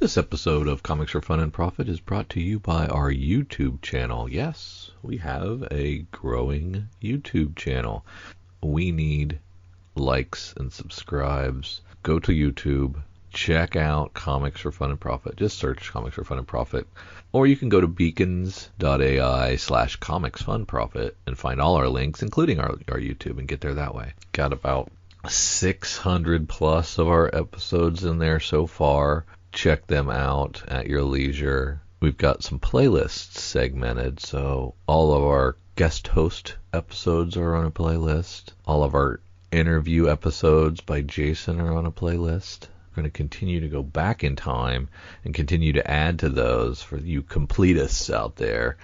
This episode of Comics for Fun and Profit is brought to you by our YouTube channel. Yes, we have a growing YouTube channel. We need likes and subscribes. Go to YouTube, check out Comics for Fun and Profit. Just search Comics for Fun and Profit. Or you can go to beacons.ai/comicsfunprofit and find all our links, including our YouTube, and get there that way. Got about 600 plus of our episodes in there so far. Check them out at your leisure. We've got some playlists segmented, so all of our guest host episodes are on a playlist. All of our interview episodes by Jason are on a playlist. We're going to continue to go back in time and continue to add to those for you completists out there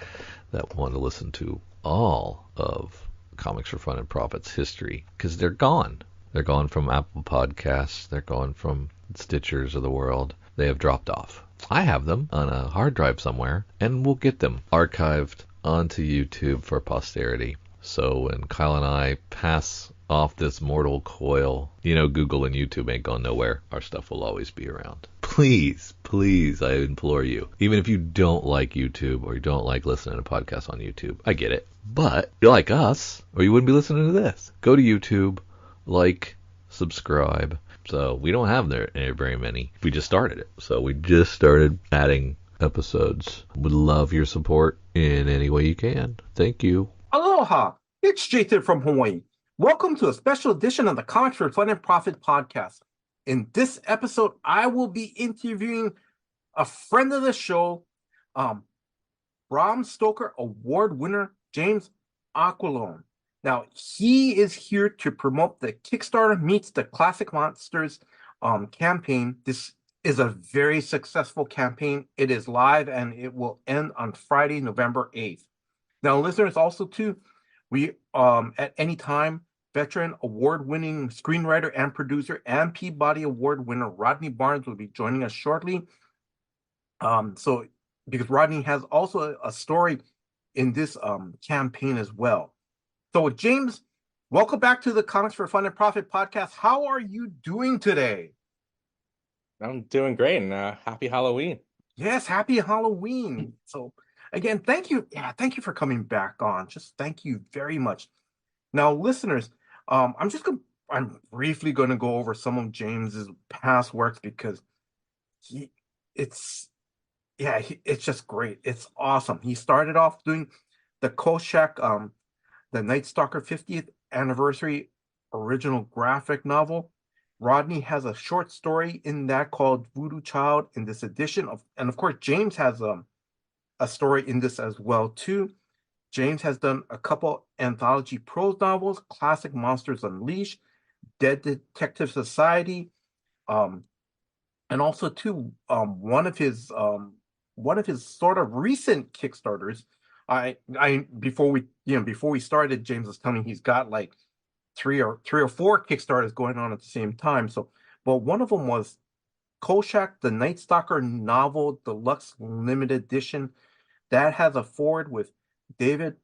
that want to listen to all of Comics for Fun and Profit's history, because they're gone. They're gone from Apple Podcasts. They're gone from Stitchers of the world. They have dropped off. I have them on a hard drive somewhere, and we'll get them archived onto YouTube for posterity. So when Kyle and I pass off this mortal coil, Google and YouTube ain't going nowhere. Our stuff will always be around. Please, please, I implore you. Even if you don't like YouTube or you don't like listening to podcasts on YouTube, I get it. But you like us, or you wouldn't be listening to this. Go to YouTube, like, subscribe. So we don't have there very many. We just started it. So we just started adding episodes. Would love your support in any way you can. Thank you. Aloha! It's Jason from Hawaii. Welcome to a special edition of the Comics for Fun and Profit podcast. In this episode, I will be interviewing a friend of the show, Bram Stoker Award winner, James Aquilone. Now, he is here to promote the Kickstarter Meets the Classic Monsters campaign. This is a very successful campaign. It is live and it will end on Friday, November 8th. Now, listeners, also too, we at any time, veteran award-winning screenwriter and producer and Peabody Award winner Rodney Barnes will be joining us shortly. So because Rodney has also a story in this campaign as well. So James, welcome back to the Comics for Fun and Profit podcast. How are you doing today? I'm doing great, and happy Halloween. Yes, happy Halloween. So again, thank you. Yeah, thank you for coming back on. Just thank you very much. Now, listeners, I'm briefly going to go over some of James's past works because it's just great. It's awesome. He started off doing the KOLCHAK, the Night Stalker 50th anniversary original graphic novel. Rodney has a short story in that called Voodoo Child in this edition and of course James has a story in this as well too. James has done a couple anthology prose novels, Classic Monsters Unleashed, Dead Detective Society, and also too one of his sort of recent Kickstarters. Before we started, James was telling me he's got like three or four Kickstarters going on at the same time. So, but one of them was KOLCHAK, the Night Stalker novel deluxe limited edition. That has a forward with David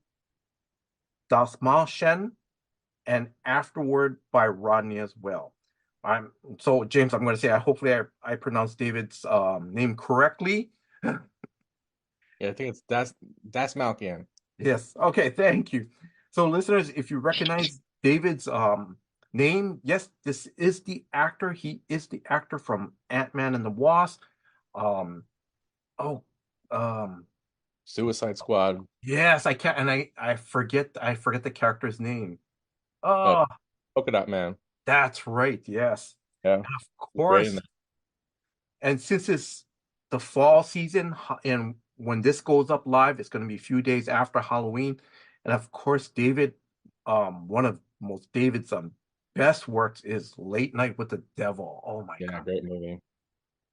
Dastmalchian and afterward by Rodney as well. So James, I'm going to say hopefully I pronounced David's name correctly. Yeah, I think it's Dastmalchian. Yes. Okay. Thank you. So, listeners, if you recognize David's name, yes, this is the actor. He is the actor from Ant-Man and the Wasp. Suicide Squad. Yes, I can't, and I forget the character's name. Oh, Polka Dot Man. that's right. Yes. Yeah. And of course. And since it's the fall season, and when this goes up live, it's going to be a few days after Halloween. And of course, David, one of David's best works is Late Night with the Devil. Oh my God. Great movie.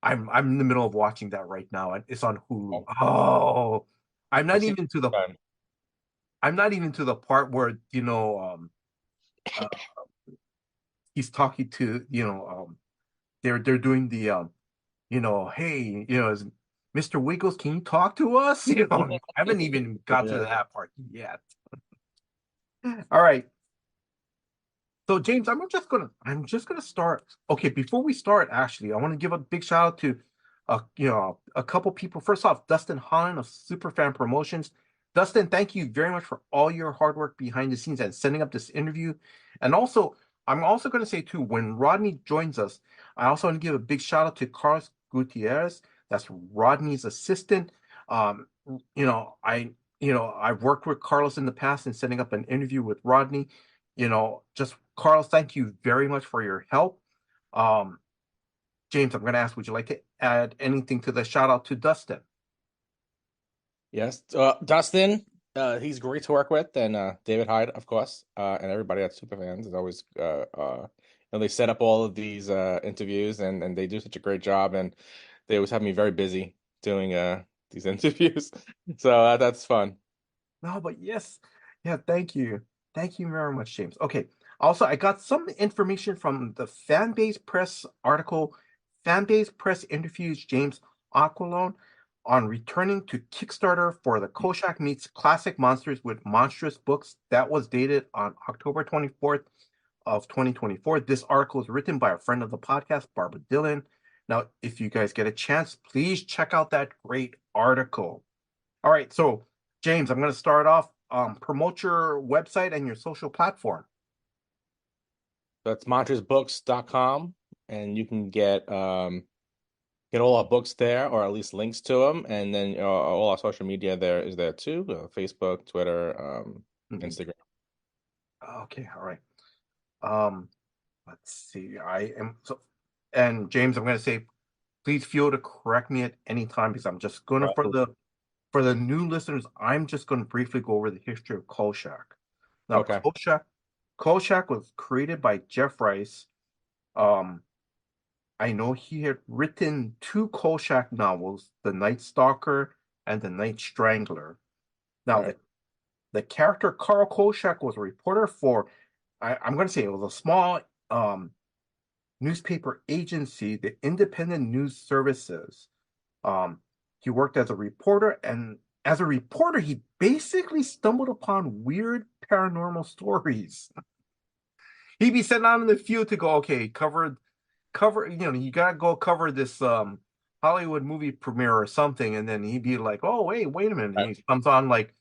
I'm in the middle of watching that right now, and it's on Hulu. Oh, I'm not even to the part where he's talking to they're doing the hey, is Mr. Wiggles, can you talk to us? I haven't even got to that part yet. All right. So James, I'm just gonna start. Okay, before we start, actually, I want to give a big shout out to a couple people. First off, Dustin Holland of Superfan Promotions. Dustin, thank you very much for all your hard work behind the scenes and setting up this interview. And also, I'm also going to say too, when Rodney joins us, I also want to give a big shout out to Carlos Gutierrez. That's Rodney's assistant. Um, I've worked with Carlos in the past in setting up an interview with Rodney. Just Carlos, thank you very much for your help. Um, James, I'm going to ask, would you like to add anything to the shout out to Dustin? Yes, Dustin, he's great to work with, and David Hyde, of course, and everybody at Superfans is always, they set up all of these interviews, and they do such a great job, and they always have me very busy doing these interviews, so that's fun. No, but yes. Yeah, thank you. Thank you very much, James. Okay. Also, I got some information from the Fanbase Press article. Fanbase Press interviews James Aquilone on returning to Kickstarter for the KOLCHAK Meets Classic Monsters with Monstrous books. That was dated on October 24th of 2024. This article is written by a friend of the podcast, Barbara Dillon. Now, if you guys get a chance, please check out that great article. All right, so James, I'm going to start off. Promote your website and your social platform. That's monstersbooks.com, and you can get all our books there, or at least links to them, and then all our social media there is there too: Facebook, Twitter, Instagram. Okay, all right. Let's see. And James, I'm going to say, please feel to correct me at any time because I'm just going to for the new listeners, I'm just going to briefly go over the history of KOLCHAK. Now, Okay. KOLCHAK was created by Jeff Rice. I know he had written two KOLCHAK novels, The Night Stalker and The Night Strangler. Now, Right. the character Carl KOLCHAK was a reporter for, I'm going to say it was a small newspaper agency, the Independent News Services. He worked as a reporter, and as a reporter, he basically stumbled upon weird paranormal stories. He'd be sitting out in the field to go, okay, you gotta go cover this Hollywood movie premiere or something, and then he'd be like, oh wait a minute. And he comes on like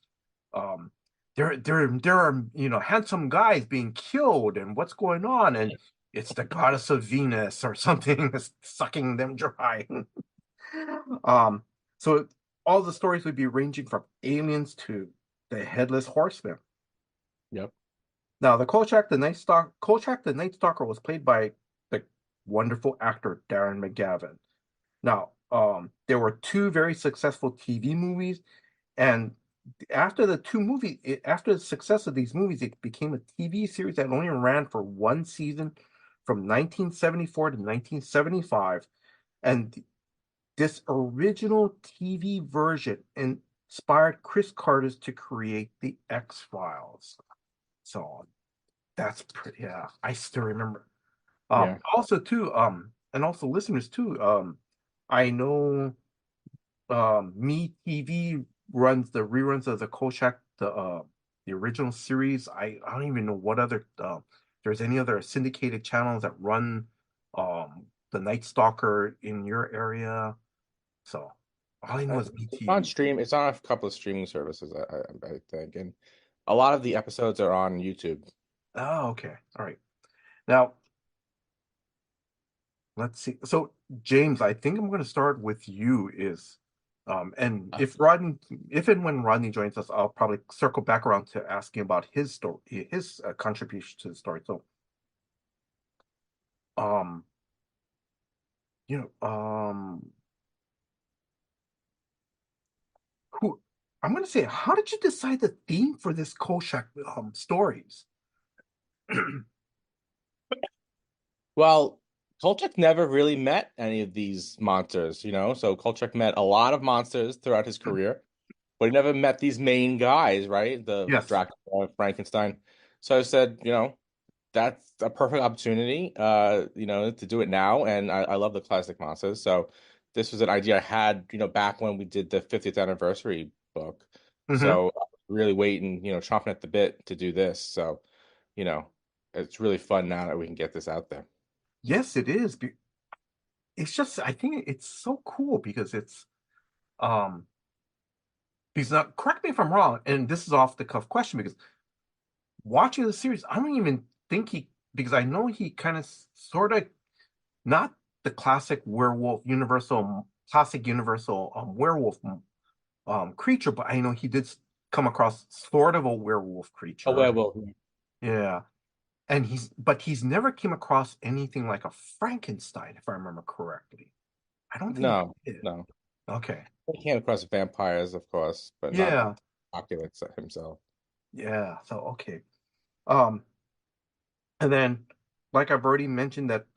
um there are handsome guys being killed and what's going on, and it's the goddess of Venus or something that's sucking them dry. um so all the stories would be ranging from aliens to the headless horseman. Yep. Now, Kolchak the Night Stalker was played by the wonderful actor Darren McGavin. Now, there were two very successful TV movies, and after after the success of these movies, it became a TV series that only ran for one season from 1974 to 1975. And this original TV version inspired Chris Carter to create the X-Files. So that's pretty, yeah, I still remember. Yeah. Also too, and also listeners too, I know Me TV runs the reruns of the Kolchak, the original series. I don't even know what other there's any other syndicated channels that run the Night Stalker in your area. So all I know is Me It's on TV. stream. It's on a couple of streaming services, I think, and a lot of the episodes are on YouTube. Oh, okay. All right. Now, let's see. So, James, I think I'm going to start with you. And if and when Rodney joins us, I'll probably circle back around to asking about his story, his contribution to the story. So, um, you know, who I'm going to say, how did you decide the theme for this Kolchak stories? Well, Kolchak never really met any of these monsters, So Kolchak met a lot of monsters throughout his career, but he never met these main guys, right? The Yes. Dracula, Frankenstein. So I said, that's a perfect opportunity, to do it now. And I love the classic monsters. So this was an idea I had, back when we did the 50th anniversary book. Hmm. So I was really waiting, chomping at the bit to do this. So, you know, it's really fun now that we can get this out there. Yes, it is. it's just I think it's so cool because it's um because now, correct me if I'm wrong, and this is off the cuff question because watching the series, I don't even think he because I know he kind of sort of not the classic werewolf universal classic universal werewolf creature, but I know he did come across sort of a werewolf A creature. werewolf. Yeah. And he's never came across anything like a Frankenstein, if I remember correctly. I don't think No, he did. no. Okay. He came across vampires, of course, but not Yeah. Oculus himself. Yeah. So okay. Um, and then like I've already mentioned that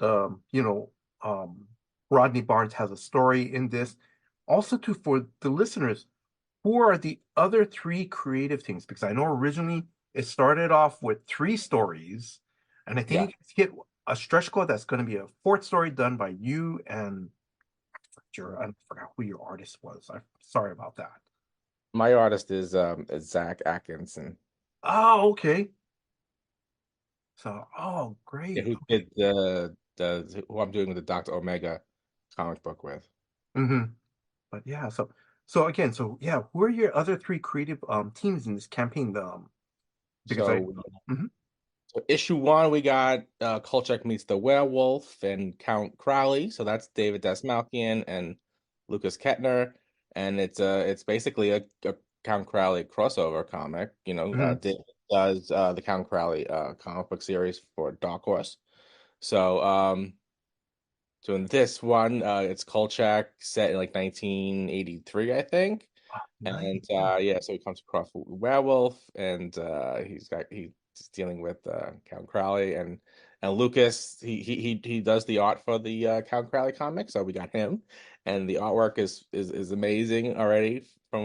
Rodney Barnes has a story in this. Also too for the listeners, who are the other three creative things? Because I know originally it started off with three stories, and I Yeah. think it's hit a stretch goal that's going to be a fourth story done by you and I forgot who your artist was. I'm sorry about that. My artist is Zach Atkinson. Oh, okay. So, oh, Yeah, great. who Okay. did the who I'm doing with the Dr. Omega comic book with. hmm But yeah, so again, so yeah, who are your other three creative teams in this campaign? Because I So, mhm. so issue one, we got Kolchak Meets the Werewolf and Count Crowley. So that's David Dastmalchian and Lucas Kettner, and it's basically a Count Crowley crossover comic. Mhm. David does the Count Crowley comic book series for Dark Horse. So in this one, it's Kolchak set in like 1983, I think. And Nice. yeah, so he comes across a werewolf, and he's dealing with Count Crowley and Lucas. He does the art for the Count Crowley comic, so we got him, and the artwork is amazing already. From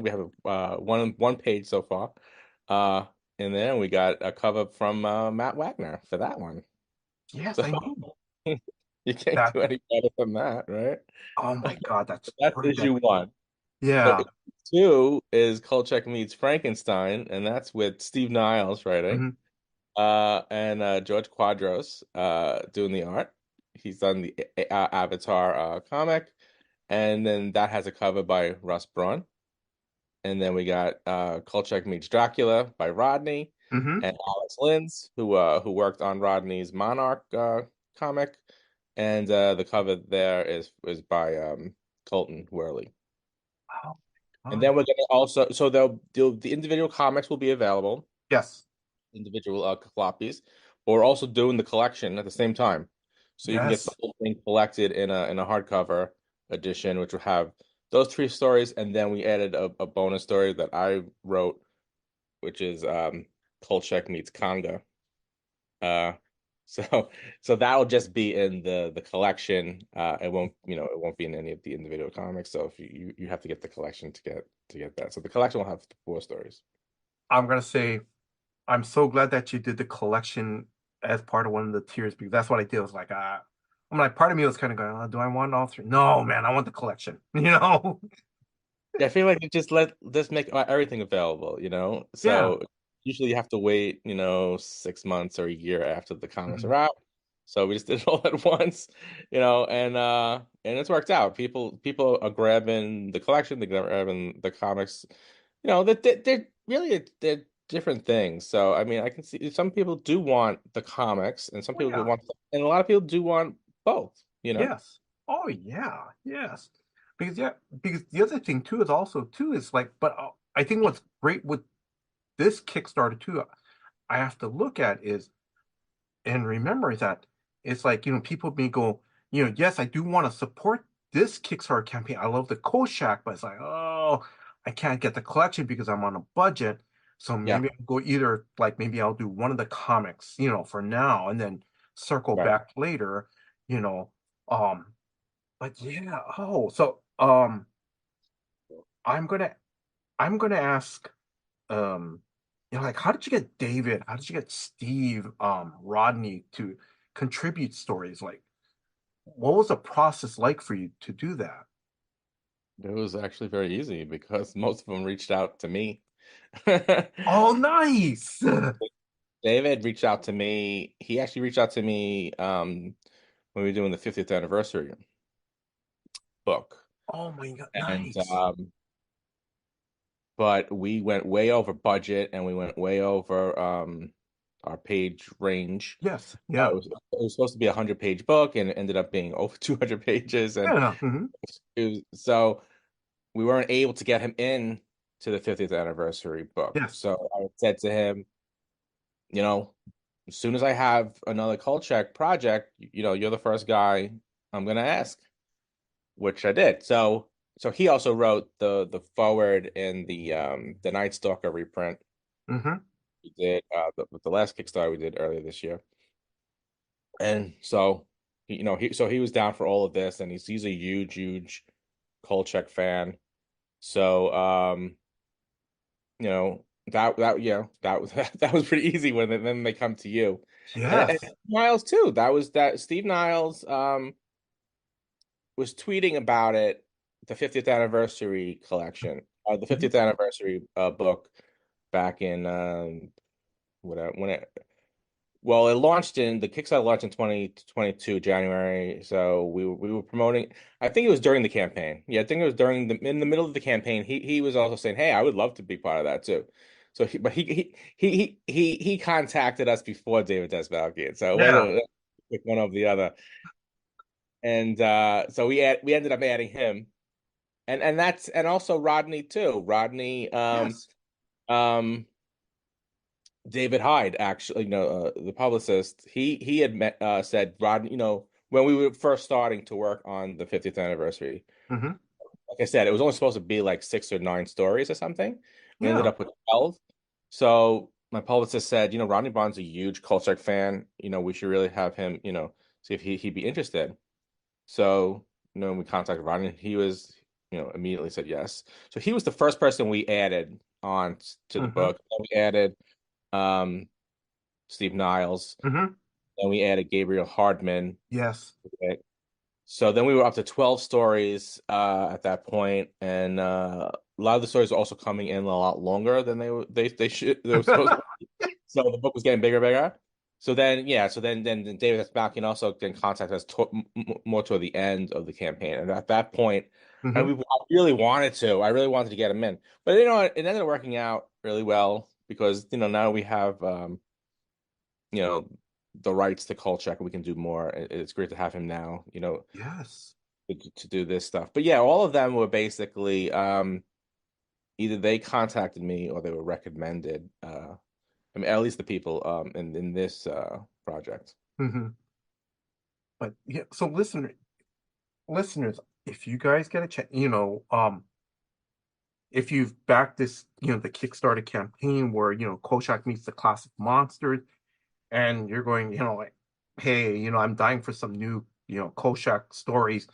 we have one page so far, uh, and then we got a cover from Matt Wagner for that one. Yes, So I know you can't that. do any better than that, right? Oh my God, that's That's brilliant. issue one. So Yeah. issue two is Kolchak Meets Frankenstein, and that's with Steve Niles writing, hmm and George Quadros doing the art. He's done the Avatar comic, and then that has a cover by Russ Braun. And then we got Kolchak Meets Dracula by Rodney hmm and Alex Lins, who worked on Rodney's Monarch comic, and the cover there is by Colton Worley. Oh my And God. then we're gonna also so the individual comics will be available, Yes. individual copies, but we're also doing the collection at the same time, so you can get the Yes. whole thing collected in a hardcover edition, which will have those three stories, and then we added a bonus story that I wrote, which is Kolchak Meets Konga. Uh, so so that'll just be in the collection. It won't be in any of the individual comics. So if you have to get the collection to get that. So the collection will have four stories. I'm gonna say I'm so glad that you did the collection as part of one of the tiers because that's what I did. I was like, I'm like, part of me was kind of going, do I want all three? No, man, I want the collection. Yeah, I feel like it just let's make everything available, you know? Yeah. So usually you have to wait, 6 months or a year after the comics Mhm. are out. So we just did it all at once, and it's worked out. People are grabbing the collection, they're grabbing the comics, that they're really they're different things. So I mean, I can see some people do want the comics and some Oh people yeah. want and a lot of people do want both. Yes. Oh yeah. Yes. Because yeah, because the other thing too is also too is like, but I think what's great with this Kickstarter too, I have to look at is and remember that it's like, people may go, yes, I do want to support this Kickstarter campaign. I love the KOLCHAK, but it's like, oh, I can't get the collection because I'm on a budget. So Yeah, maybe I'll go either like maybe I'll do one of the comics, for now and then circle right. back later, you know. Um, but yeah, oh, so I'm gonna I'm gonna ask like how did you get David? How did you get Steve, Rodney to contribute stories? Like, what was the process like for you to do that? It was actually very easy because most of them reached out to me. Oh, nice. David reached out to me. He actually reached out to me when we were doing the 50th anniversary. book. Oh my God, And nice. but we went way over budget and we went way over our page range. Yes, yeah, It was supposed to be a 100-page book and it ended up being over 200 pages. And yeah, so we weren't able to get him in to the 50th anniversary book. yes, So I said to him, as soon as I have another Kolchak project, you're the first guy I'm gonna ask, which I did. So he also wrote the forward in the Night Stalker reprint mm-hmm, we did the last Kickstarter we did earlier this year. And so he was down for all of this, and he's a huge Kolchak fan. So that was that was pretty easy when then they come to you. And yes, Niles too. That Steve Niles was tweeting about it, the 50th anniversary collection, the mhm, 50th anniversary book back in when it well, it launched in the Kickstarter launched in 2022 January. So we were promoting. I think it was during the campaign. Yeah, I think it was in the middle of the campaign. He was also saying, "Hey, I would love to be part of that too." So he contacted us before David Dastmalchian. So it yeah, wasn't like one over the other. And so we ended up adding him, and also Rodney too. Rodney yes, um David Hyde, actually, the publicist, he had said, Rod, when we were first starting to work on the 50th anniversary, mm-hmm, like I said, it was only supposed to be like 6 or 9 stories or something. We ended yeah, up with 12. So my publicist said, Rodney Barnes is a huge Kolchak fan. We should really have him, see if he'd be interested. So, we contacted Rodney. He was, immediately said yes. So he was the first person we added on to the mm-hmm, book. Then we added um Steve Niles. mm-hmm, Then we added Gabriel Hardman. yes, Okay. So then we were up to 12 stories at that point, and a lot of the stories were also coming in a lot longer than they were supposed to. So the book was getting bigger and bigger. So then, yeah, then David Dastmalchian also then contacted us more toward the end of the campaign, and at that point, mm-hmm, I really wanted to get him in, but it ended up working out really well because now we have you know, the rights to Kolchak, and we can do more. It's great to have him now, yes, to do this stuff. But yeah, all of them were basically either they contacted me or they were recommended. I mean, at least the people in this project. mm-hmm. But yeah, so listeners, if you guys get a chance, if you've backed this, the Kickstarter campaign where, Kolchak meets the classic monsters, and you're going, like, hey, I'm dying for some new, Kolchak stories,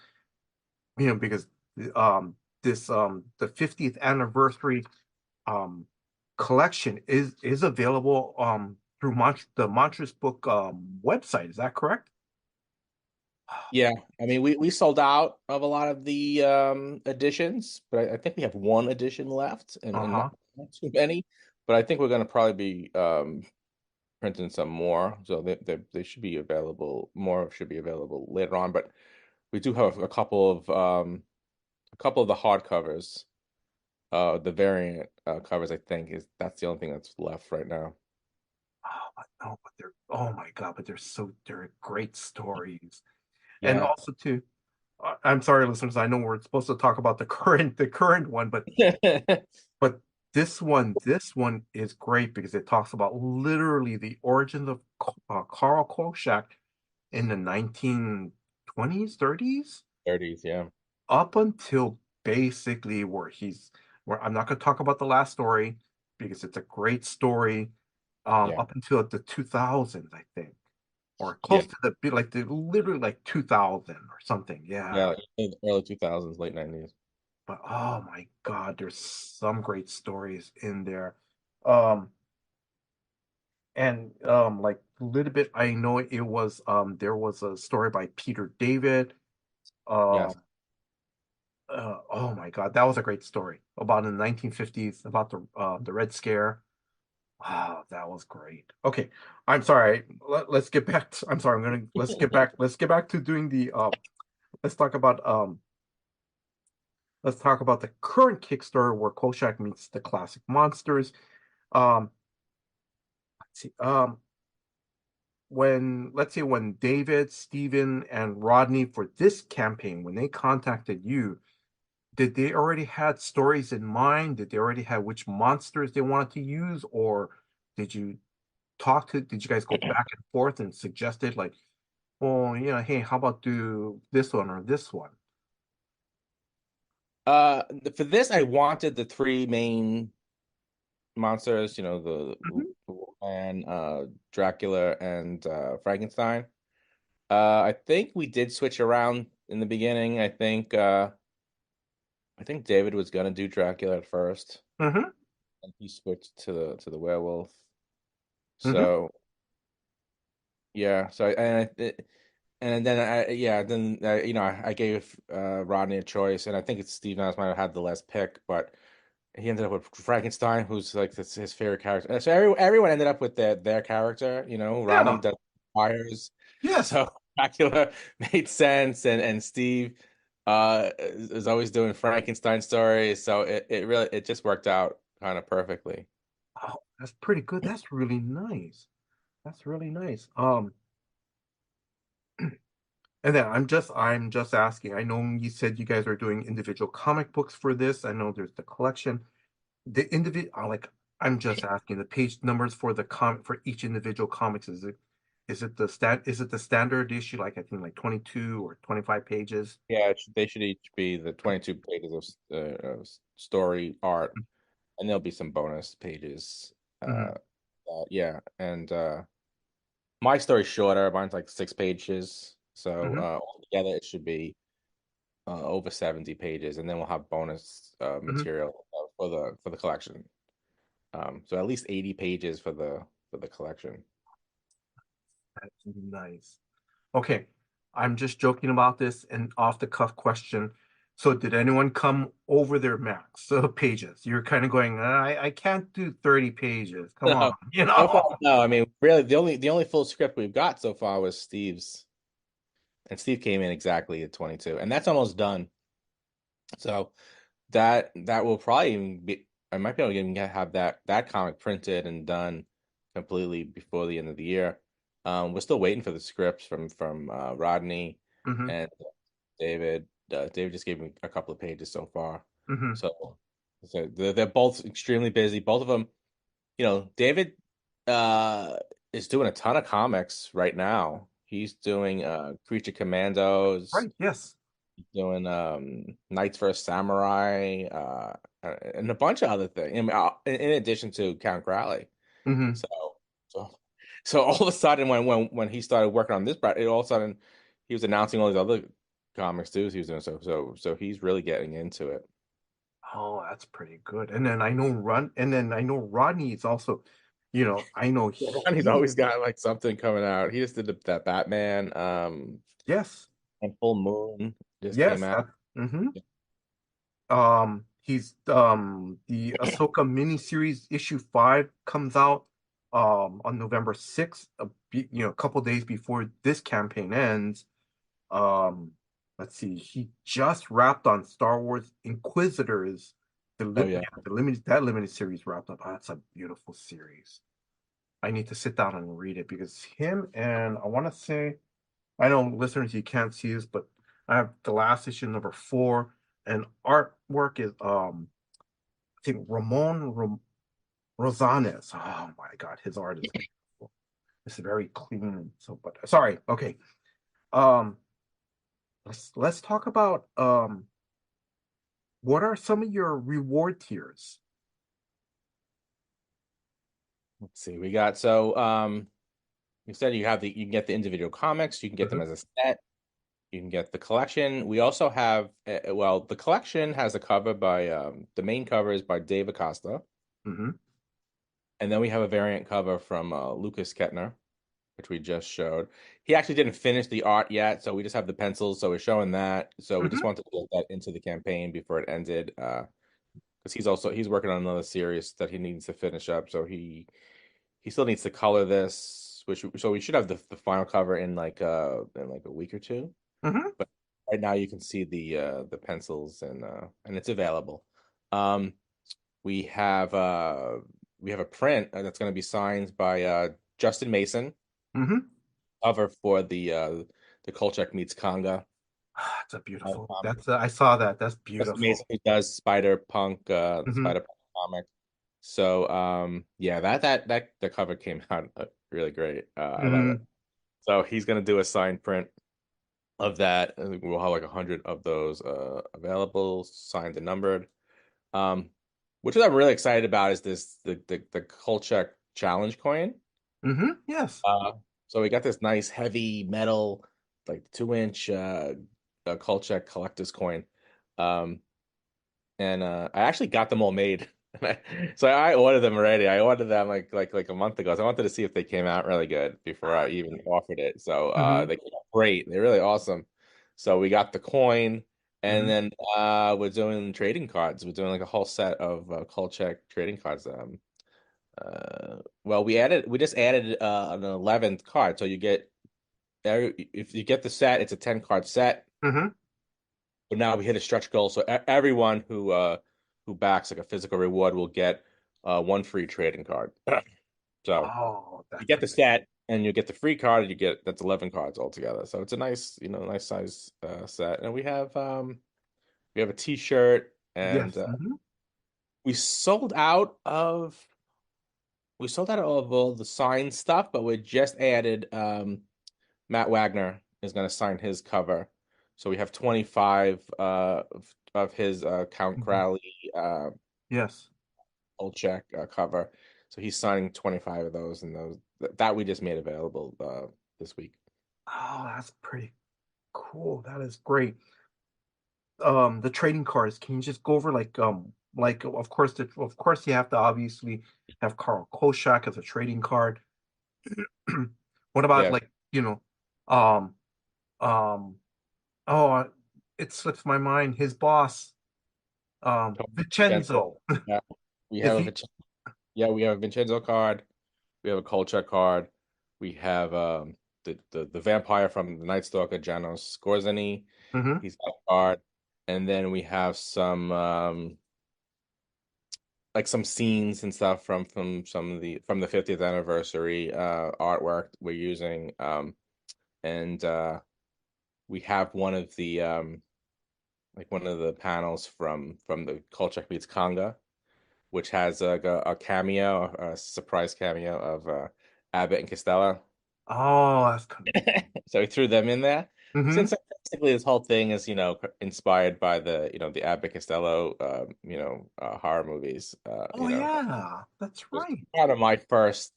because this the 50th anniversary um collection is available through the Monstrous Book website. Is that correct? Yeah, I mean, we sold out of a lot of the editions, but I think we have one edition left, and Uh-huh. not too many. But I think we're going to probably be printing some more, so they should be available. More should be available later on, but we do have a couple of the hardcovers, the variant covers. I think that's the only thing that's left right now. But they're, oh my God, but they're great stories. And Yeah. also too, I'm sorry, listeners, I know we're supposed to talk about the current one, but this one is great because it talks about literally the origins of Karl Kolchak in the 1920s, 30s, 30s, yeah. up until basically where I'm not going to talk about the last story because it's a great story, Yeah. up until the 2000s, I think, or Yeah. close to the literally like 2000 or something. Yeah, Yeah. like in the early 2000s, late 90s. But oh my God, there's some great stories in there. Um, and like a little bit, I know it was there was a story by Peter David. Yes. Um, oh my God, that was a great story about in the 1950s about the Red Scare. Wow, that was great. Okay, I'm sorry. Let's get back to, I'm sorry. Let's get back to doing the let's talk about let's talk about the current Kickstarter where KOLCHAK meets the classic monsters. Um, let's see. When David, Steven, and Rodney for this campaign, when they contacted you, did they already had stories in mind? Did they already have which monsters they wanted to use, or did you did you guys go back and forth and suggested like, well, hey, how about do this one or this one? For this, I wanted the three main monsters, the Mhm. and Dracula and Frankenstein. I think we did switch around in the beginning. I think David was gonna do Dracula at first, Mhm. and he switched to the werewolf. Mhm. So yeah, and then I gave Rodney a choice, and I think it's Steve Niles might have had the last pick, but he ended up with Frankenstein, who's like his favorite character. And so everyone ended up with their character. Rodney Yeah. does fires, Yes. so Dracula made sense, and Steve is always doing Frankenstein stories, so it just worked out kind of perfectly. Oh, that's pretty good. That's really nice. That's really nice. And then I'm just asking. I know you said you guys are doing individual comic books for this. I know there's the collection. The individual, I'm just asking the page numbers for the comic for each individual comics. Is it the standard issue, like I think like 22 or 25 pages? Yeah, they should each be the 22 pages of story art, and there'll be some bonus pages. Mm-hmm. Yeah, and my story's shorter. Mine's like 6 pages, so Mm-hmm. altogether it should be over 70 pages, and then we'll have bonus Mm-hmm. material for the collection. So at least 80 pages for the collection. That's nice. Okay, I'm just joking about this and off the cuff question. So did anyone come over their max pages? You're kind of going, I can't do 30 pages. Come on, No, so far, no. I mean, really, the only full script we've got so far was Steve's, and Steve came in exactly at 22, and that's almost done. So that will probably even be. I might be able to even have that comic printed and done completely before the end of the year. We're still waiting for the scripts from Rodney Hmm. and David. David just gave me a couple of pages so far. Hmm. So, they're both extremely busy. Both of them, David uh is doing a ton of comics right now. He's doing Creature Commandos, Right, yes. doing Knights vs Samurai, and a bunch of other things. I mean, in addition to Count Crowley. Hmm. So, so, so all of a sudden, when he started working on this project, all of a sudden he was announcing all these other comics too. He was doing so he's really getting into it. Oh, that's pretty good. And then I know Rodney is also, I know Yeah, Ronnie's he, always got like something coming out. He just did that Batman, yes, and Full Moon just came yes, out. that, he's the Ahsoka miniseries issue 5 comes out on November 6th, a couple days before this campaign ends. Um, let's see, he just wrapped on Star Wars Inquisitors. Oh yeah. The limited series wrapped up. Oh, that's a beautiful series. I need to sit down and read it because him and I want to say, I know listeners you can't see this, but I have the last issue number 4, and artwork is I think Rosales. Oh my God, his art is beautiful. It's very clean. So, but sorry. Okay. Um, let's talk about what are some of your reward tiers? Let's see. We got so you said you can get the individual comics, you can get them Hmm. as a set, you can get the collection. We also have well, the collection has a cover by the main cover is by Dave Acosta, Hmm. and then we have a variant cover from Lucas Kettner, which we just showed. He actually didn't finish the art yet, so we just have the pencils, so we're showing that. So we just Hmm. wanted to get that into the campaign before it ended. Because he's working on another series that he needs to finish up, so he still needs to color this, which so we should have the final cover in like a week or two. Hmm. But right now you can see the pencils and it's available. Um, we have uh we have a print that's going to be signed by Justin Mason, Mm-hmm. cover for the Kolchak Meets Konga. It's a beautiful. Um, That's I saw that. That's Justin beautiful. Mason who does the Mm-hmm. Spider Punk comic. So yeah, that the cover came out really great. I love it. Mm-hmm. So he's gonna do a signed print of that. I think we'll have like 100 of those available, signed and numbered. Um, which I'm really excited about is the Kolchak challenge coin. Mm-hmm. Yes. Uh, so we got this nice heavy metal, like 2 inch Kolchak collector's coin. Um, and I actually got them all made. So I ordered them already. I ordered them like a month ago. So I wanted to see if they came out really good before I even offered it. So Mm-hmm. they came out great. They're really awesome. So we got the coin, and Mm-hmm. then we're doing trading cards. We're doing like a whole set of Kolchak trading cards. Well, we just added an 11th card. So you get if you get the set, it's a 10 card set. Mm-hmm. But now we hit a stretch goal, so everyone who backs like a physical reward will get one free trading card. So Oh, you that's get the set and you get the free card, and you get that's 11 cards altogether. So it's a nice, nice size set. And we have a t-shirt, and yes. Mm-hmm. we sold out of we sold out of all the signed stuff, but we just added Matt Wagner is going to sign his cover. So we have 25 of his Count Mm-hmm. Crowley Yes. Kolchak cover. So he's signing 25 of those, and that we just made available this week. Oh, that's pretty cool. That is great. The trading cards. Can you just go over like of course you have to obviously have Carl Koshak as a trading card. What about Yeah, like, um um oh it slips my mind. His boss, Tony Vincenzo. Vincenzo. Yeah, we Is have a he? we have a Vincenzo card. We have a Kolchak card. We have the vampire from the Night Stalker, Janos Skorzeny. Mm-hmm. He's got a card, and then we have some like some scenes and stuff from some of the 50th anniversary artwork we're using. And we have one of the like one of the panels from the Kolchak Meets Konga, which has a cameo, a surprise cameo of Abbott and Costello. Oh, that's kind So we threw them in there. of. Mm-hmm. Since basically this whole thing is, inspired by the Abbott Costello, horror movies. Oh yeah, that's Was right. kind of my first,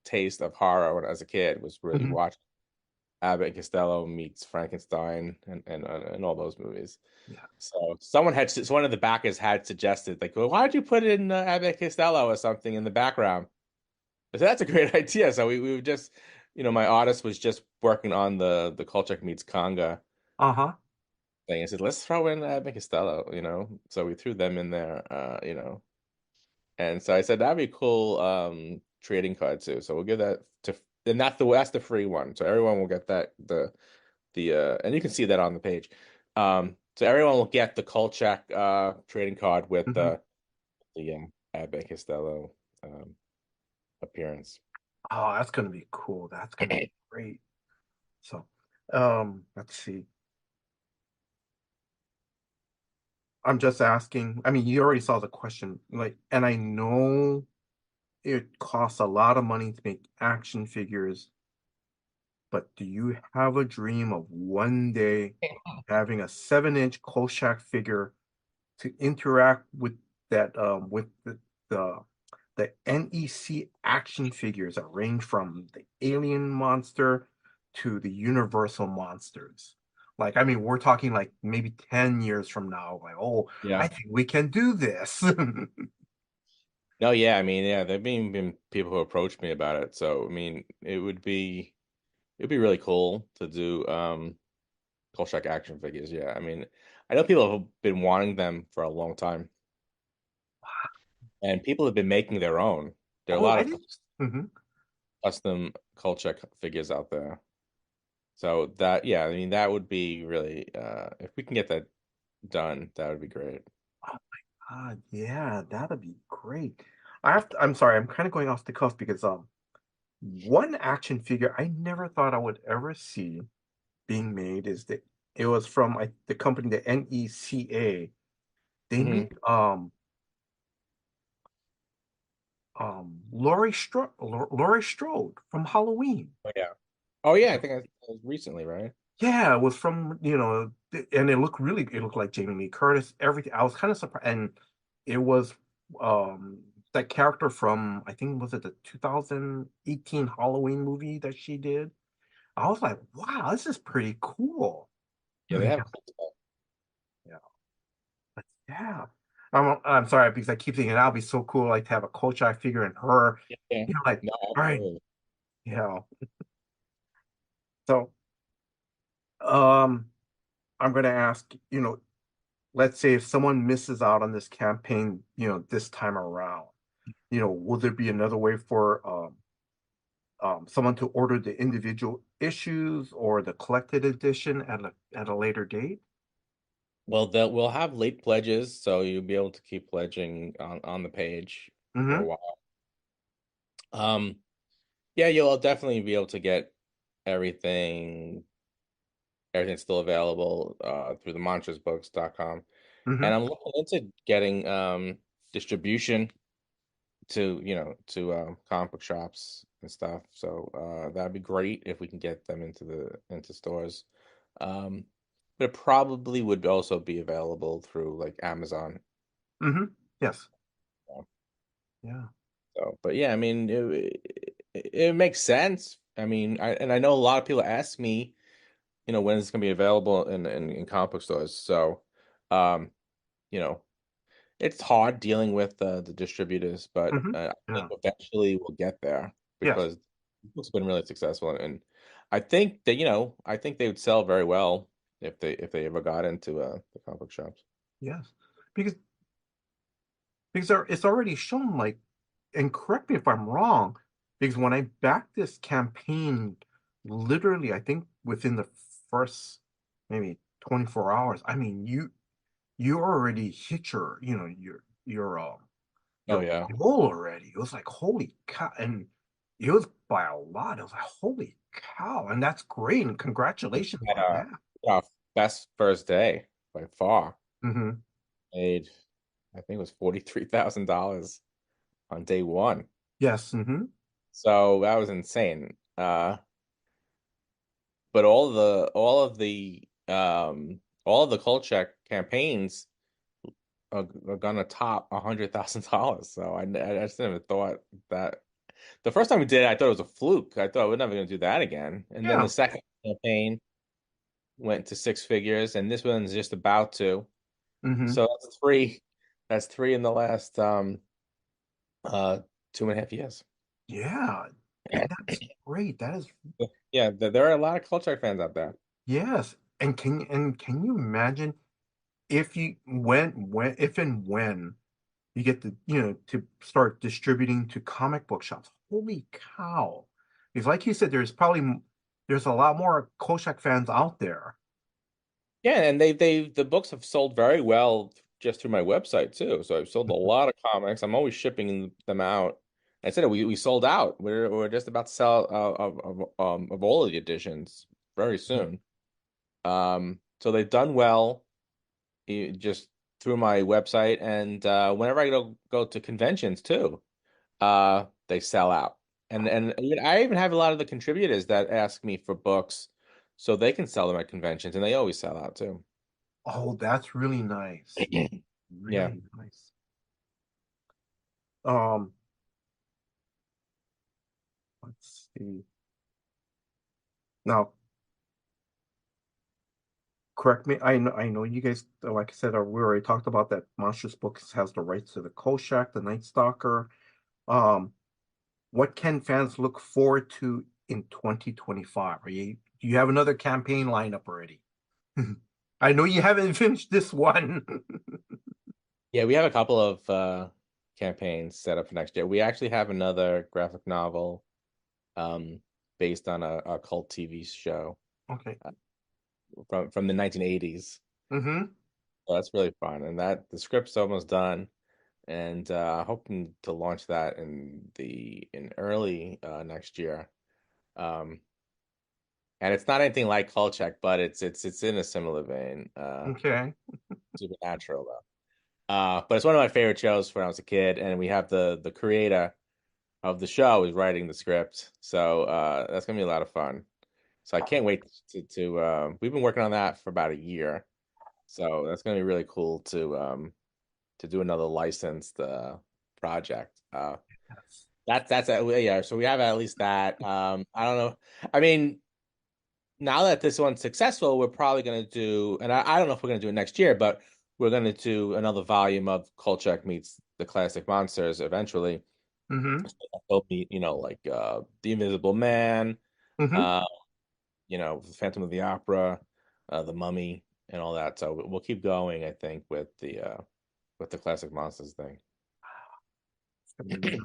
taste of horror when I was a kid was really Mm-hmm. watching Abbott and Costello meets Frankenstein and all those movies. Yeah. So so one of the backers had suggested like, well, why don't you put in Abbott and Costello or something in the background? I said, that's a great idea. So we were just, my artist was just working on the Kolchak Meets Konga Uh-huh. thing. I said, let's throw in Abbott and Costello, So we threw them in there, And so I said that'd be a cool trading card too. So we'll give that to and that's the free one. So everyone will get that the and you can see that on the page. So everyone will get the Kolchak trading card with Mm-hmm. the Abbott Costello appearance. Oh, that's gonna be cool. That's gonna be great. So, let's see. I'm just asking. I mean, you already saw the question, like, and I know it costs a lot of money to make action figures, but do you have a dream of one day having a 7-inch Kolchak figure to interact with that with the the NEC action figures that range from the alien monster to the universal monsters? Like, I mean, we're talking like maybe 10 years from now, like, oh, I Yeah. think we can do this. No, yeah, I mean, yeah, there've been people who approached me about it. So, I mean, it'd be really cool to do Kolchak action figures. Yeah. I mean, I know people have been wanting them for a long time, and people have been making their own. There are a Oh, lot I of didn't. Mhm. custom Kolchak figures out there. So that, yeah, I mean, that would be really, if we can get that done, that would be great. Oh my God, yeah, that'd be great. I'm sorry, I'm kind of going off the cuff because one action figure I never thought I would ever see being made is that it was from the company, the NECA. They Hmm. made Laurie Strode from Halloween. Oh, yeah. Oh, yeah, I think that was recently, right? Yeah, it was from, and it looked like Jamie Lee Curtis, everything. I was kind of surprised. And it was that character from, I think, was it the 2018 Halloween movie that she did? I was like, wow, this is pretty cool. Yeah, they have cool stuff. Yeah. But yeah. I'm sorry because I keep thinking that'd be so cool, like to have a Kolchak figure and her, Yeah. like, No, all right, absolutely. yeah. So um I'm gonna ask, let's say if someone misses out on this campaign, this time around, will there be another way for someone to order the individual issues or the collected edition at a later date? Well, we'll have late pledges, so you'll be able to keep pledging on the page for a Mm-hmm. while. Yeah, you'll definitely be able to get everything. Everything's still available through the mantrasbooks.com. Mm-hmm. And I'm looking into getting distribution to, to comic book shops and stuff. So that'd be great if we can get them into stores. Um, but it probably would also be available through like Amazon. Mm-hmm. Yes. So, Yeah. but yeah, I mean, it makes sense. I mean, I know a lot of people ask me, when it's going to be available in comic book stores. So, um, you know, it's hard dealing with the distributors, but Mm-hmm. I think Yeah. eventually we'll get there Yes. because it's been really successful, and I think that I think they would sell very well if they ever got into the comic book shops. Yes. Because it's already shown, like, and correct me if I'm wrong, because when I backed this campaign, literally, I think within the first maybe 24 hours, I mean, you already hit Oh your yeah, goal already. It was like, holy cow, and it was by a lot. It was like, holy cow, and that's great, and congratulations had on that. our best first day by far. Hmm. Made I think it was $43,000 on day one, Yes. Hmm. so that was insane. But all of the Kolchak campaigns are gonna top $100,000. So I just never thought that the first time we did it, I thought it was a fluke. I thought we're never gonna do that again. And then Yeah. the second campaign went to six figures, and this one's just about to. Hmm. So that's three. That's three in the last uh 2.5 years. Yeah. And that's great. That is. Yeah, there are a lot of Kolchak fans out there. Yes. And can you imagine if you when if and when you get to start distributing to comic book shops? Holy cow. Because like you said, there's a lot more Koshak fans out there. Yeah, and the books have sold very well just through my website too. So I've sold a lot of comics. I'm always shipping them out. I said we sold out. We're just about to sell of all of the editions very soon. So they've done well just through my website, and whenever I go to conventions too, they sell out. And I even have a lot of the contributors that ask me for books so they can sell them at conventions, and they always sell out too. Oh, that's really nice. Yeah. Really nice. Um, let's see. Now, correct me. I know you guys, like I said, we already talked about that Monstrous Books has the rights to the Kolchak, the Night Stalker. Um, what can fans look forward to in 2025? Do you have another campaign lineup already? I know you haven't finished this one. Yeah, we have a couple of campaigns set up for next year. We actually have another graphic novel um, based on a cult TV show. Okay. from the 1980s. Mm-hmm. So that's really fun, and that the script's almost done, and hoping to launch that in early next year. Um, and it's not anything like Kolchak, but it's in a similar vein. Okay. Supernatural though. But it's one of my favorite shows when I was a kid, and we have the creator of the show is writing the script, so that's gonna be a lot of fun. So I can't wait to we've been working on that for about a year, so that's gonna be really cool to do another licensed project. Yes. Yeah. So we have at least that. I don't know. I mean, now that this one's successful, we're probably gonna do, and I don't know if we're gonna do it next year, but we're gonna do another volume of Kolchak Meets the Classic Monsters eventually. Mm-hmm. They'll meet, like the Invisible Man, Mm-hmm. uh, Phantom of the Opera, the Mummy, and all that. So we'll keep going, I think, with the Classic Monsters thing. It's gonna be nice.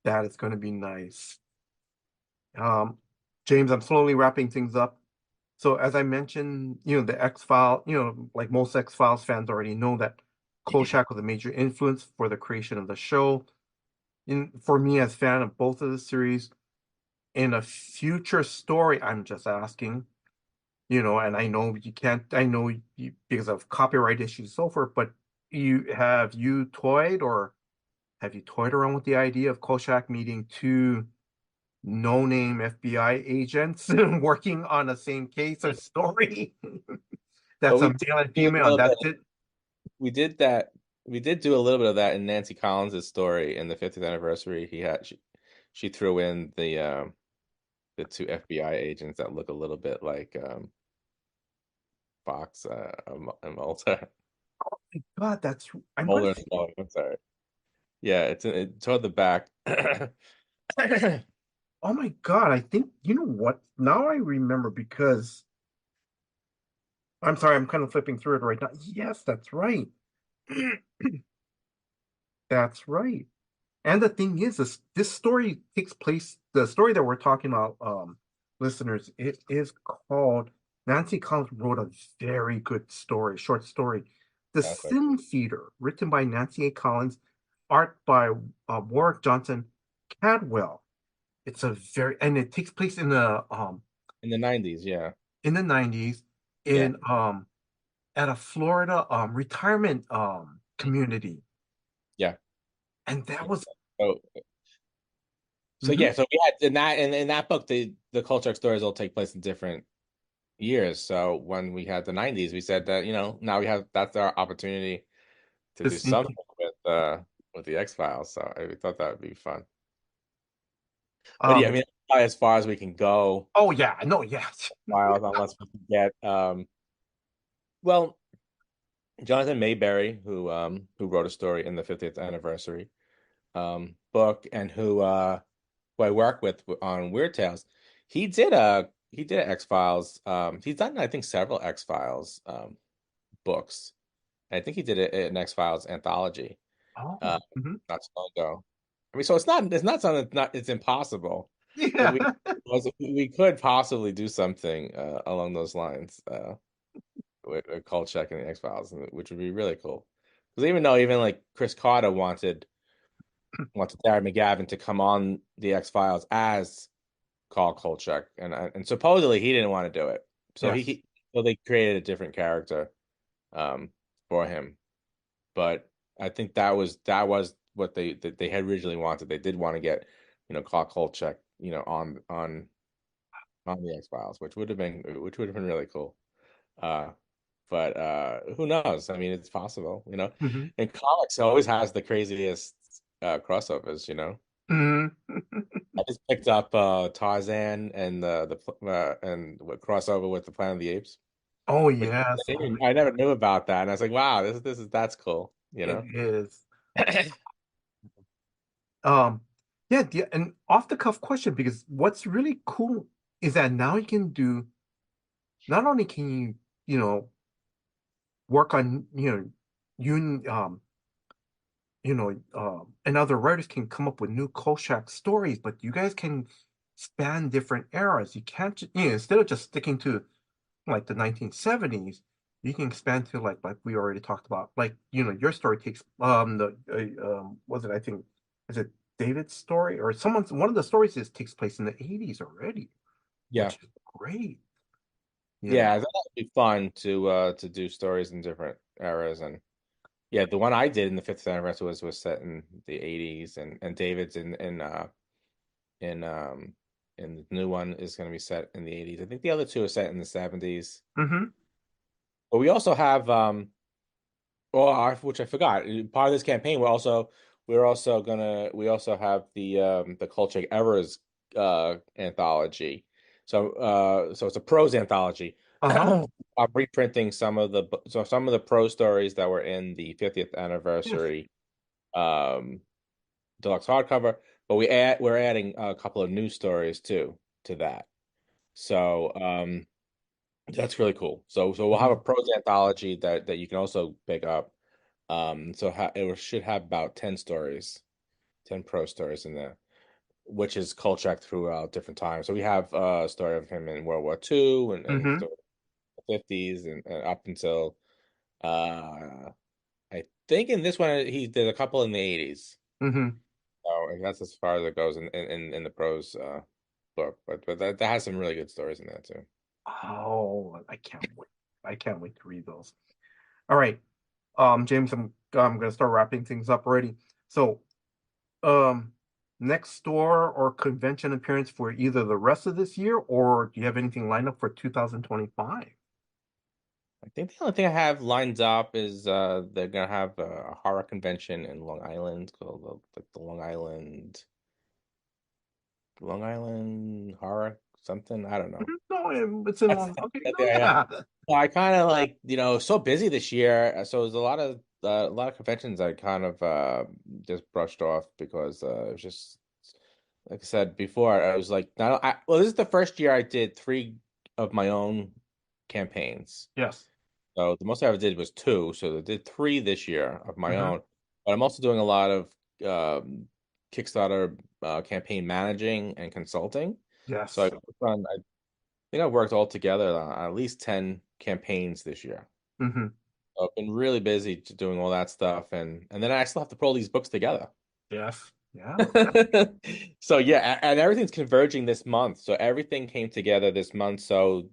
That is gonna be nice. Um, James, I'm slowly wrapping things up. So as I mentioned, the X-File, like most X-Files fans already know that Kolchak was a major influence for the creation of the show. For me, as fan of both of the series, in a future story, I'm just asking, and I know you can't, I know you, because of copyright issues and so forth, but you toyed or have you toyed around with the idea of Kolchak meeting two no-name FBI agents working on the same case or story? But That's we a did male and do a female, and little bit. that's it. We did that. We did do a little bit of that in Nancy Collins' story in the 50th anniversary. She threw in the two FBI agents that look a little bit like Fox and Mulder. God, I'm going Mulder to and say, Scully. I'm sorry. Yeah, it's toward the back. oh my God, I think, you know what? Now I remember because I'm sorry, I'm kind of flipping through it right now. Yes, that's right. That's right. And the thing is, this story takes place, the story that we're talking about, listeners, it is called Nancy Collins wrote a very good story, short story. The Okay. Sin Feeder, written by Nancy A. Collins, art by Warwick Johnson Cadwell. And it takes place In the 90s, yeah. in the 90s Yeah. in at a Florida retirement community. Yeah. And that Yeah. was So so mhm, yeah, so we had in that book the culture stories all take place in different years. So when we had the 90s, we said that, now that's our opportunity to do this new something with the X-Files. So we thought that would be fun. But yeah, I um mean, probably as far as we can go, oh yeah, no, yeah. Files, unless we can get well, Jonathan Mayberry, who wrote a story in the 50th anniversary book, and who I work with on Weird Tales, he did X-Files. He's done, I think, several X-Files books. I think he did an X-Files anthology uh, Oh, mhm. not so long ago. I mean, so it's not something it's impossible, but Yeah. we could possibly do something along those lines with Kolchak and the X-Files, which would be really cool. Because even like Chris Carter wanted Darren McGavin to come on the X-Files as Carl Kolchak, and supposedly he didn't want to do it, so Yes. so they created a different character um, for him. But I think that was what they had originally wanted. They did want to get Carl Kolchak on the X Files, which would have been really cool. Uh, but who knows? I mean, it's possible, Hmm. And comics always has the craziest crossovers, Hmm. I just picked up Tarzan and and what crossover with the Planet of the Apes, Oh which yes. Oh my I never God. knew about that, and I was like, wow, that's cool, It is. Yeah, Um, yeah, an off the cuff question because what's really cool is that now you can do not only can work on, you and other writers can come up with new Kolchak stories, but you guys can span different eras. You can't, instead of just sticking to like the 1970s, you can expand to like we already talked about. Like, your story takes was it, I think, is it David's story or one of the stories takes place in the 80s already, Yeah. which is great. Yeah, that would be fun to do stories in different eras. And yeah, the one I did in the 50th anniversary was set in the 80s, and David's in and the new one is going to be set in the 80s. I think the other two are set in the 70s. Mm-hmm. But we also have which I forgot. Part of this campaign, we also have the KOLCHAK Eras anthology. So it's a prose anthology. Uh-huh. I'm reprinting some of the prose stories that were in the 50th Yes. anniversary um deluxe hardcover, but we're adding a couple of new stories too to that. So that's really cool. So we'll have a Mhm. prose anthology that you can also pick up. It should have about 10 stories, 10 prose stories in there, which is Kolchak throughout different times. So we have a story of him in World War II and Mm-hmm. story of the 50s and up until uh I think in this one he did a couple in the 80s. Mm-hmm. So that's as far as it goes in the prose book. But that has some really good stories in there too. Oh, I can't wait. I can't wait to read those. All right. James, I'm gonna start wrapping things up already. So, um, next store or convention appearance for either the rest of this year, or do you have anything lined up for 2025? I think the only thing I have lined up is they're gonna have a horror convention in Long Island called the Long Island Horror something. I don't know. No, it's in That's long. Okay, no, yeah. yeah. Well, I kind of like so busy this year, so there's a lot of conventions I kind of just brushed off because it was just like I said before. I was like, not well, this is the first year I did three of my own campaigns. Yes. So the most I ever did was two. So I did three this year of my Mm-hmm. own. But I'm also doing a lot of Kickstarter campaign managing and consulting. So Yes. I think I've worked all together on at least 10 campaigns this year. Mm-hmm. So I've been really busy doing all that stuff. And then I still have to put all these books together. Yes. Yeah. So yeah, and everything's converging this month. So everything came together this month. So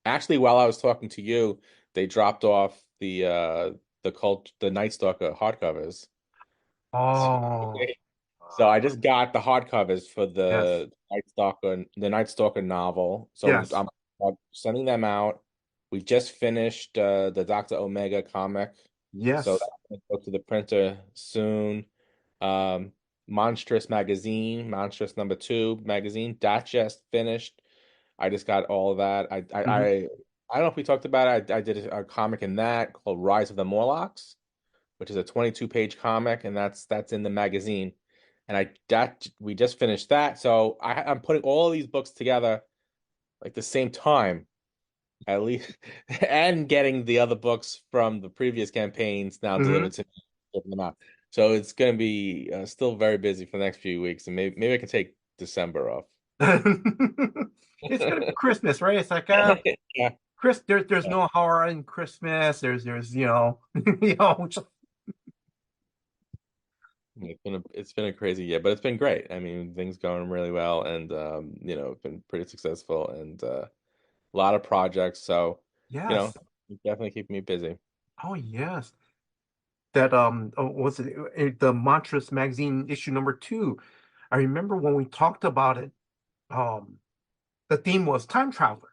actually while I was talking to you, they dropped off the Night Stalker hardcovers. Oh. So I just got the hardcovers for Yes. The Night Stalker novel. So Yes. I'm sending them out. We just finished the Dr. Omega comic. So Yes. that's gonna go to the printer soon. Um, Monstrous #2 magazine, that just finished. I just got all of that. Mm-hmm. I don't know if we talked about it. I did a comic in that called Rise of the Morlocks, which is a 22-page comic, and that's in the magazine. And we just finished that. So I'm putting all of these books together like the same time, at least, and getting the other books from the previous campaigns now Mm-hmm. delivered to me, shipping them out. So it's going to be still very busy for the next few weeks, and maybe I can take December off. It's gonna be Christmas, right? It's like Yeah. there's no horror in Christmas. There's just It's been a crazy year, but it's been great. I mean, things going really well, and it's been pretty successful, and a lot of projects. So, yes. it's definitely keeping me busy. Oh yes. That was it the Monstrous magazine issue number 2. I remember when we talked about it, um the theme was time travelers.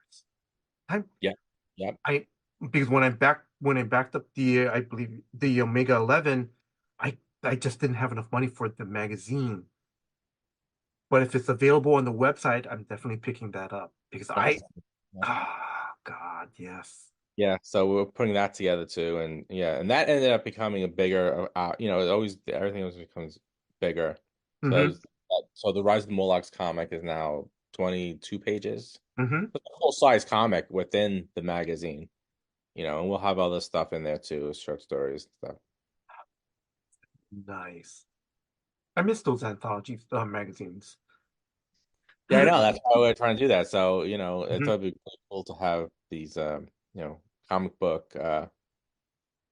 Time Yeah, yeah. I Because when I backed up the I believe the Omega 11, I just didn't have enough money for the magazine. But if it's available on the website, I'm definitely picking that up because Awesome. Yeah. God, yes. Yeah, so we're putting that together too, and yeah, and that ended up becoming a bigger, it always everything always becomes bigger. So, Mm-hmm. so the Rise of the Morlocks comic is now 22 pages. Mm-hmm. It's a full size comic within the magazine, and we'll have other stuff in there too, short stories and stuff. Nice. I miss those anthology magazines. Yeah, I know. That's why we're trying to do that. So, I thought it'd be really cool to have these, comic book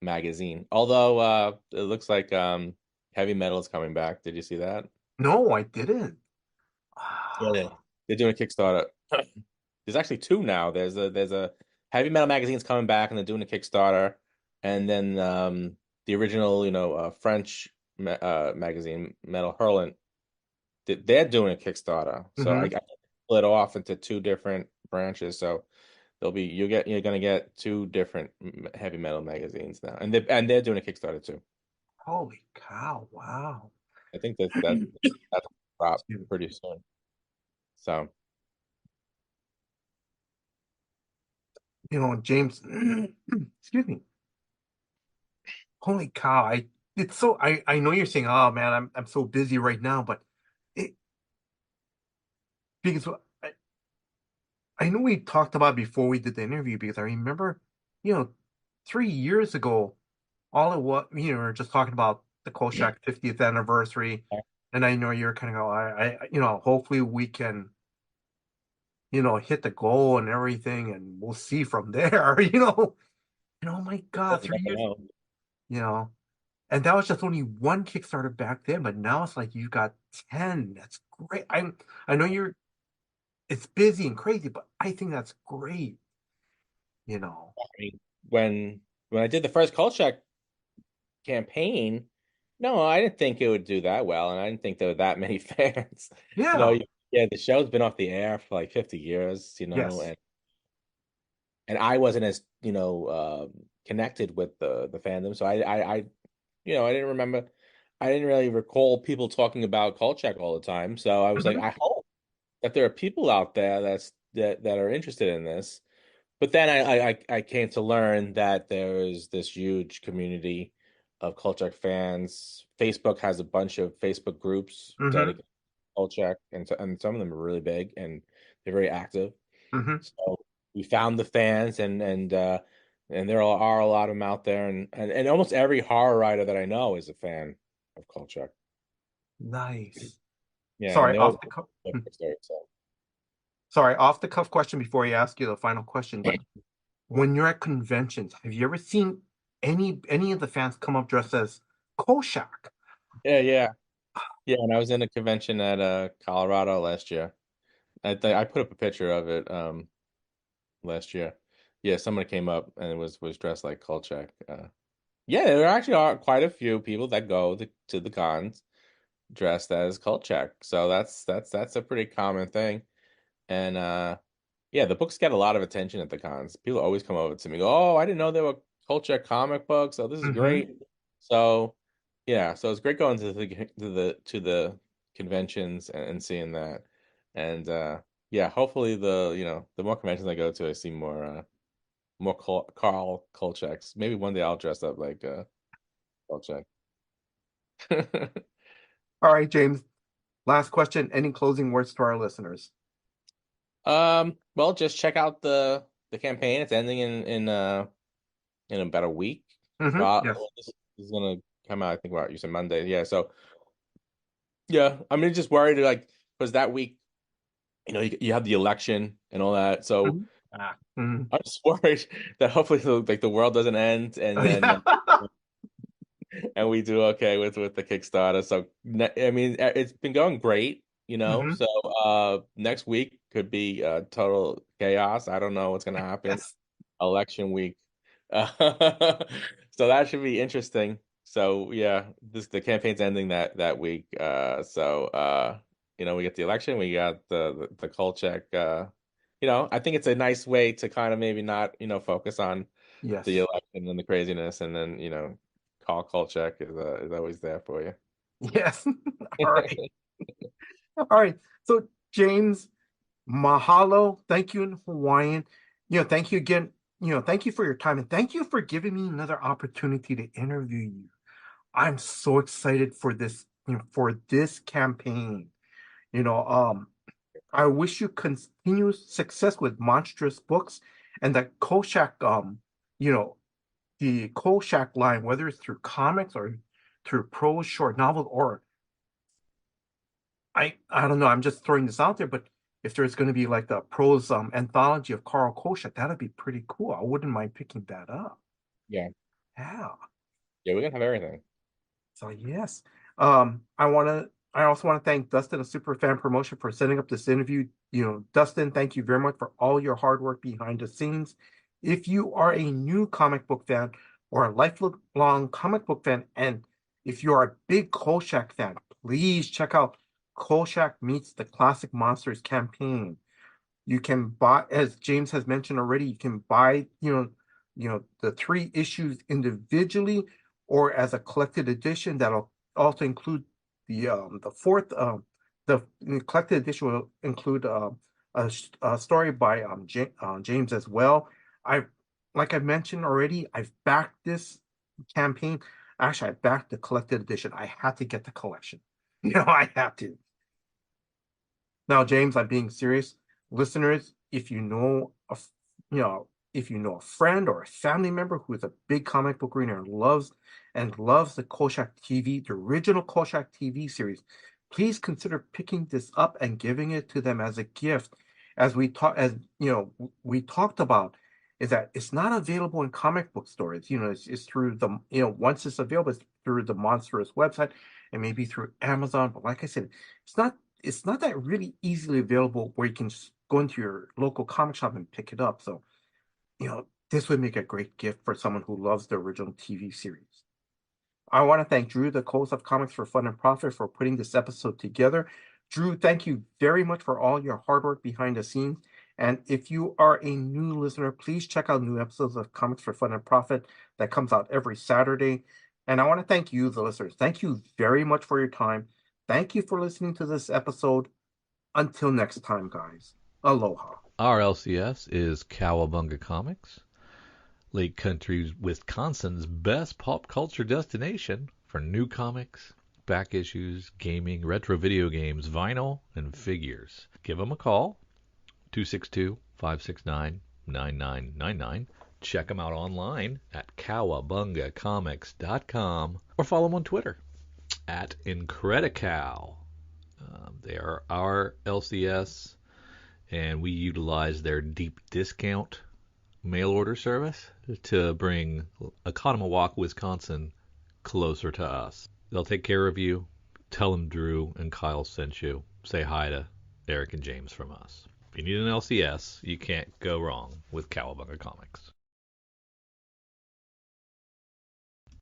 magazine. Although it looks like heavy metal is coming back. Did you see that? No, I didn't. Yeah, they're doing a Kickstarter. There's actually two now. There's a heavy metal magazine's coming back, and they're doing a Kickstarter, and then the original, French magazine, Metal Hurlant, they're doing a Kickstarter. So I Mm-hmm. got split off into two different branches. So you're gonna get two different heavy metal magazines now, and they're doing a Kickstarter too. Holy cow! Wow. I think that's drop Excuse me. pretty soon. So James. Excuse me. Holy cow! It's so I know you're saying, oh man, I'm so busy right now, but it because I know we talked about it before we did the interview because I remember, you know, 3 years ago, all it was, we were just talking about the Kolchak 50th anniversary, and I know you're kind of go, hopefully we can, hit the goal and everything, and we'll see from there, And oh my God, you 3 years, never know. you know, and that was just only one Kickstarter back then, but now it's like you've got 10. That's great. I know it's busy and crazy, but I think that's great, you know. I mean, when I did the first Kolchak campaign, no, I didn't think it would do that well, and I didn't think there were that many fans. You know, Yeah. yeah, the show's been off the air for like 50 years, Yes. and I wasn't as, connected with the fandom, so I didn't remember, I didn't really recall people talking about Kolchak all the time. So I was like, Mhm. I hope that there are people out there that are interested in this. But then I came to learn that there is this huge community of Kolchak fans. Facebook has a bunch of Facebook groups Mhm. dedicated to Kolchak, and some of them are really big and they're very active. Mhm. So we found the fans, and there are a lot of them out there, and almost every horror writer that I know is a fan of Kolchak. Nice. Yeah, and Sorry, they all off the cuff. so. Sorry, off the cuff question before I ask you the final question. But when you're at conventions, have you ever seen any of the fans come up dressed as Koshak? Yeah, yeah. Yeah, and I was in a convention at Colorado last year. I put up a picture of it last year. Yeah, someone came up and was dressed like Kolchak. Yeah, there actually are quite a few people that go to the cons dressed as Kolchak. So that's a pretty common thing. And yeah, the books get a lot of attention at the cons. People always come over to me, go, "Oh, I didn't know there were Kolchak comic books. Oh, this is Mm-hmm. great." So yeah, so it's great going to the conventions and seeing that. And yeah, hopefully the more conventions I go to, I see more Carl Kolchaks. Maybe one day I'll dress up like Kolchak. All right, James. Last question. Any closing words to our listeners? Well, just check out the campaign. It's ending in about a week. Mm-hmm. Well, Yes. this is gonna come out, I think, you said Monday. Yeah, so yeah, I mean, just worried like because that week, you have the election and all that. So Mhm. Mhm. I'm just worried that hopefully the world doesn't end, and then Yeah. and we do okay with the Kickstarter. So I mean, it's been going great, Hmm. So next week could be total chaos. I don't know what's gonna happen. Yes. Election week. So that should be interesting. So yeah, the campaign's ending that week. We get the election, we got the Kolchak. I think it's a nice way to kind of maybe not focus on the Yes. election and the craziness, and then call Kolchak is always there for you. Yes. All right. All right. So, James, mahalo. Thank you in Hawaiian. Thank you again. Thank you for your time and thank you for giving me another opportunity to interview you. I'm so excited for this campaign. You know, um, I wish you continuous success with Monstrous Books and that Koshak, you know, the Kolchak line, whether it's through comics or through prose, short novels, or I don't know, I'm just throwing this out there, but if there's going to be like the prose anthology of Carl Kolchak, that'd be pretty cool. I wouldn't mind picking that up. Yeah. Yeah. Yeah, we're gonna have everything. So yes. I also want to thank Dustin of Superfan Promotion for setting up this interview. Dustin, thank you very much for all your hard work behind the scenes. If you are a new comic book fan or a lifelong comic book fan, and if you are a big Kolchak fan, please check out Kolchak Meets the Classic Monsters campaign. You can buy, as James has mentioned already, you can buy, the 3 issues individually or as a collected edition. That'll also include the fourth. The collected edition will include a story by James as well. Like I mentioned already, I've backed this campaign. Actually, I backed the collected edition. I had to get the collection. I had to. Now, James, I'm being serious. Listeners, if you know a friend or a family member who is a big comic book reader and loves the Kolchak TV, the original Kolchak TV series, please consider picking this up and giving it to them as a gift. We talked about, is that it's not available in comic book stores. It's through the once it's available, it's through the Monstrous website and maybe through Amazon. But like I said, it's not that really easily available where you can just go into your local comic shop and pick it up. So, this would make a great gift for someone who loves the original TV series. I want to thank Drew, the host of Comics for Fun and Profit, for putting this episode together. Drew, thank you very much for all your hard work behind the scenes. And if you are a new listener, please check out new episodes of Comics for Fun and Profit that comes out every Saturday. And I want to thank you, the listeners. Thank you very much for your time. Thank you for listening to this episode. Until next time, guys. Aloha. Our LCS is Cowabunga Comics, Lake Country, Wisconsin's best pop culture destination for new comics, back issues, gaming, retro video games, vinyl, and figures. Give them a call, 262-569-9999. Check them out online at cowabungacomics.com or follow them on Twitter at Incredicow. They are our LCS, and we utilize their deep discount mail order service to bring Oconomowoc, Wisconsin closer to us. They'll take care of you. Tell them Drew and Kyle sent you. Say hi to Eric and James from us. If you need an LCS, you can't go wrong with Cowabunga Comics.